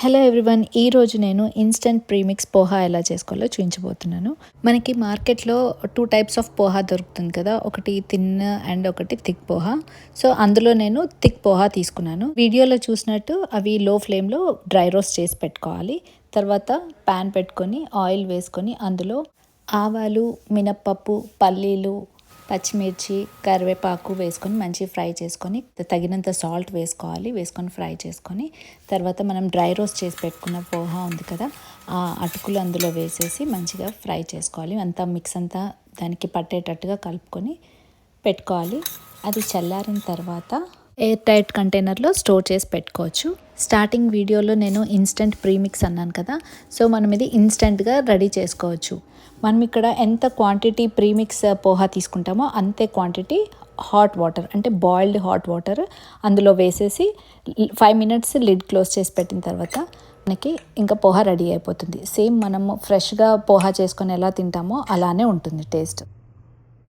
Hello everyone, ఈరోజు నేను instant premix poha ఎలా చేసుకోవాలో చూపించబోతున్నాను. మనకి మార్కెట్లో 2 టైప్స్ ఆఫ్ పోహా దొరుకుతుంది కదా, ఒకటి థిన్ అండ్ ఒకటి థిక్ పోహా. సో అందులో నేను థిక్ పోహా తీసుకున్నాను. వీడియోలో చూసినట్టు అవి లో ఫ్లేమ్లో డ్రై రోస్ట్ చేసి పెట్టుకోవాలి. తర్వాత ప్యాన్ పెట్టుకొని ఆయిల్ వేసుకొని అందులో ఆవాలు, మినప్పప్పు, పల్లీలు, పచ్చిమిర్చి, కరివేపాకు వేసుకొని మంచి ఫ్రై చేసుకొని తగినంత సాల్ట్ వేసుకొని ఫ్రై చేసుకొని తర్వాత మనం డ్రై రోస్ట్ చేసి పెట్టుకున్న పోహా ఉంది కదా, ఆ అటుకులు అందులో వేసేసి మంచిగా ఫ్రై చేసుకోవాలి. అంతా మిక్స్ అంతా దానికి పట్టేటట్టుగా కలుపుకొని పెట్టుకోవాలి. అది చల్లారిన తర్వాత ఎయిర్ టైట్ కంటైనర్లో స్టోర్ చేసి పెట్టుకోవచ్చు. స్టార్టింగ్ వీడియోలో నేను ఇన్స్టెంట్ ప్రీమిక్స్ అన్నాను కదా, సో మనం ఇది ఇన్స్టెంట్గా రెడీ చేసుకోవచ్చు. మనం ఇక్కడ ఎంత క్వాంటిటీ ప్రీమిక్స్ పోహా తీసుకుంటామో అంతే క్వాంటిటీ హాట్ వాటర్, అంటే బాయిల్డ్ హాట్ వాటర్ అందులో వేసేసి 5 minutes లిడ్ క్లోజ్ చేసి పెట్టిన తర్వాత మనకి ఇంకా పోహా రెడీ అయిపోతుంది. సేమ్ మనము ఫ్రెష్గా పోహా చేసుకొని ఎలా తింటామో అలానే ఉంటుంది టేస్ట్.